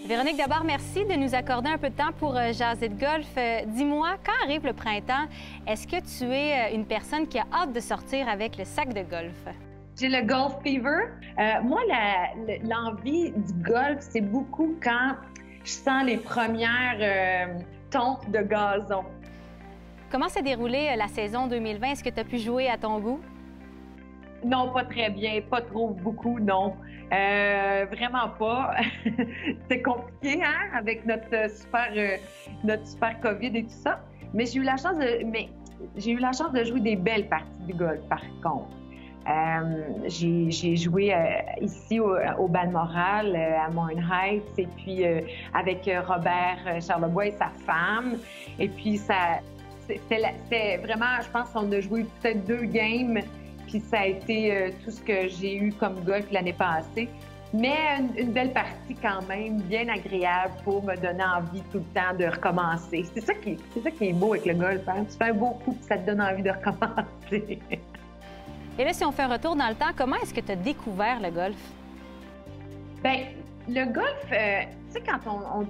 Véronique, d'abord, merci de nous accorder un peu de temps pour jaser de golf. Dis-moi, quand arrive le printemps, est-ce que tu es une personne qui a hâte de sortir avec le sac de golf? J'ai le golf fever. Moi, l'envie du golf, c'est beaucoup quand je sens les premières tontes de gazon. Comment s'est déroulée la saison 2020? Est-ce que tu as pu jouer à ton goût? Non, pas très bien, pas trop beaucoup, non. Vraiment pas. C'est compliqué, hein, avec notre super COVID et tout ça. Mais j'ai eu la chance de jouer des belles parties de golf, par contre. J'ai joué ici au Balmoral, à Morin Heights, et puis avec Robert Charlebois et sa femme. Et puis c'était vraiment, je pense qu'on a joué peut-être 2 games, puis ça a été tout ce que j'ai eu comme golf l'année passée. Mais une belle partie quand même, bien agréable pour me donner envie tout le temps de recommencer. C'est ça qui est beau avec le golf, hein? Tu fais un beau coup, puis ça te donne envie de recommencer. Et là, si on fait un retour dans le temps, comment est-ce que tu as découvert le golf? Bien, le golf, tu sais, quand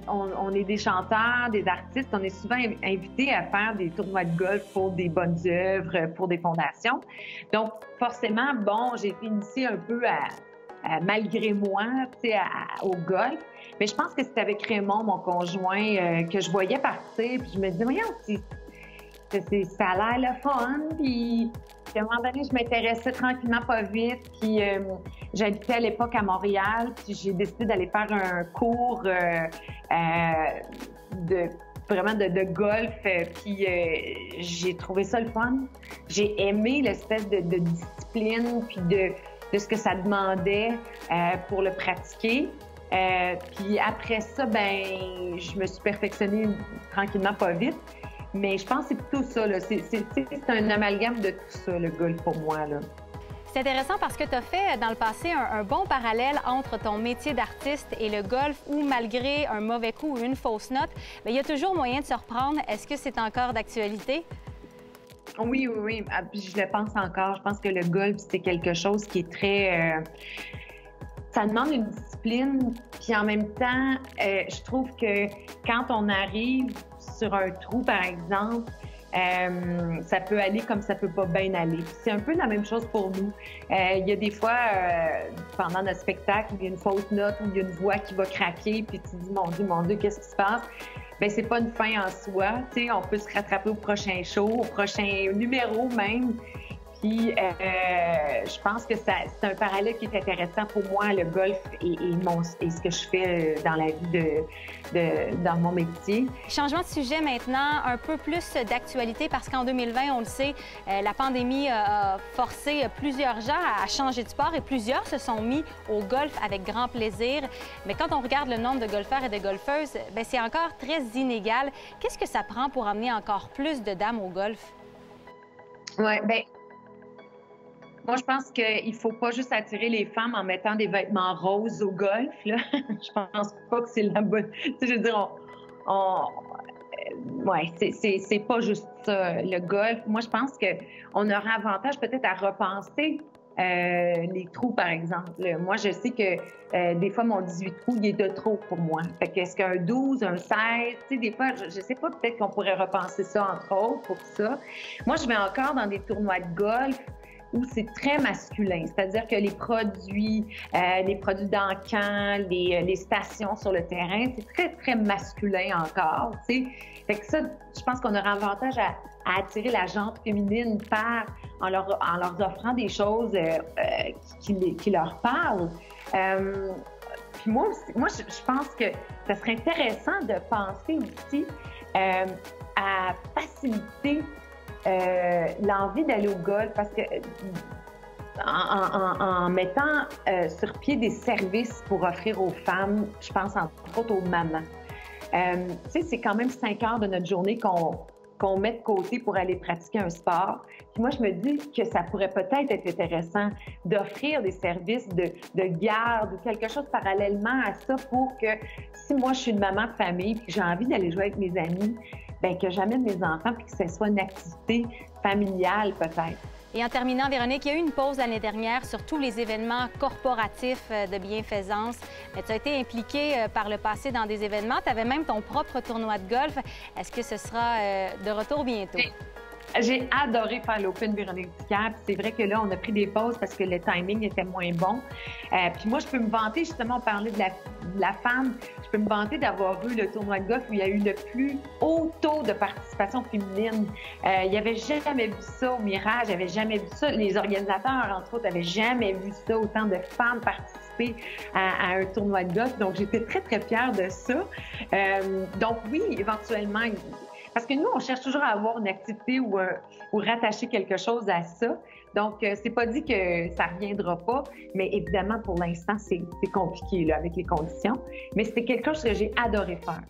on est des chanteurs, des artistes, on est souvent invités à faire des tournois de golf pour des bonnes œuvres, pour des fondations. Donc, forcément, bon, j'ai été initiée un peu malgré moi, tu sais, au golf. Mais je pense que c'était avec Raymond, mon conjoint, que je voyais partir, puis je me disais, voyons, ça a l'air le fun, puis à un moment donné, je m'intéressais tranquillement pas vite, puis j'habitais à l'époque à Montréal, puis j'ai décidé d'aller faire un cours de golf, puis j'ai trouvé ça le fun. J'ai aimé l'espèce de discipline, puis de ce que ça demandait pour le pratiquer. Puis après ça, ben, je me suis perfectionnée tranquillement pas vite. Mais je pense que c'est plutôt ça, là. C'est un amalgame de tout ça, le golf, pour moi, là. C'est intéressant parce que tu as fait dans le passé un bon parallèle entre ton métier d'artiste et le golf où, malgré un mauvais coup ou une fausse note, bien, il y a toujours moyen de se reprendre. Est-ce que c'est encore d'actualité? Oui. Je le pense encore. Je pense que le golf, c'est quelque chose qui est très... ça demande une discipline, puis en même temps, je trouve que quand on arrive sur un trou, par exemple, ça peut aller comme ça peut pas bien aller. C'est un peu la même chose pour nous. Il y a des fois, pendant notre spectacle, il y a une fausse note ou il y a une voix qui va craquer, puis tu dis, mon Dieu, qu'est-ce qui se passe? Bien, c'est pas une fin en soi. Tu sais, on peut se rattraper au prochain show, au prochain numéro même. Puis, je pense que c'est un parallèle qui est intéressant pour moi, le golf et ce que je fais dans la vie dans mon métier. Changement de sujet maintenant, un peu plus d'actualité parce qu'en 2020, on le sait, la pandémie a forcé plusieurs gens à changer de sport et plusieurs se sont mis au golf avec grand plaisir. Mais quand on regarde le nombre de golfeurs et de golfeuses, bien, c'est encore très inégal. Qu'est-ce que ça prend pour amener encore plus de dames au golf? Oui, bien... Moi, je pense qu'il ne faut pas juste attirer les femmes en mettant des vêtements roses au golf, là. Je pense pas que c'est la bonne... Tu sais, je veux dire, ouais, c'est pas juste ça, le golf. Moi, je pense qu'on aurait avantage peut-être à repenser les trous, par exemple. Moi, je sais que des fois, mon 18 trous, il est de trop pour moi. Fait que est-ce qu'un 12, un 16, tu sais, des fois, je sais pas, peut-être qu'on pourrait repenser ça, entre autres, pour ça. Moi, je vais encore dans des tournois de golf où c'est très masculin, c'est-à-dire que les produits d'encans, les stations sur le terrain, c'est très, très masculin encore, tu sais. Fait que ça, je pense qu'on aura avantage à attirer la gente féminine en leur offrant des choses qui leur parlent. Puis moi, je pense que ça serait intéressant de penser aussi à faciliter l'envie d'aller au golf parce que en mettant sur pied des services pour offrir aux femmes, je pense entre autres aux mamans. Tu sais, c'est quand même 5 heures de notre journée qu'on met de côté pour aller pratiquer un sport. Puis moi, je me dis que ça pourrait peut-être être intéressant d'offrir des services de garde ou quelque chose parallèlement à ça pour que si moi, je suis une maman de famille puis que j'ai envie d'aller jouer avec mes amis, bien, que j'amène mes enfants puis que ce soit une activité familiale peut-être. Et en terminant, Véronique, il y a eu une pause l'année dernière sur tous les événements corporatifs de bienfaisance. Tu as été impliquée par le passé dans des événements. Tu avais même ton propre tournoi de golf. Est-ce que ce sera de retour bientôt? J'ai adoré faire l'Open Véronique Dicker. C'est vrai que là, on a pris des pauses parce que le timing était moins bon. Puis moi, je peux me vanter, justement, on parlait de la femme, je peux me vanter d'avoir eu le tournoi de golf où il y a eu le plus haut taux de participation féminine. Il n'y avait jamais vu ça au Mirage, il n'y avait jamais vu ça. Les organisateurs, entre autres, n'avaient jamais vu ça, autant de femmes participer à un tournoi de golf. Donc, j'étais très, très fière de ça. Donc oui, éventuellement, parce que nous, on cherche toujours à avoir une activité ou rattacher quelque chose à ça. Donc, c'est pas dit que ça reviendra pas, mais évidemment, pour l'instant, c'est compliqué là, avec les conditions. Mais c'était quelque chose que j'ai adoré faire.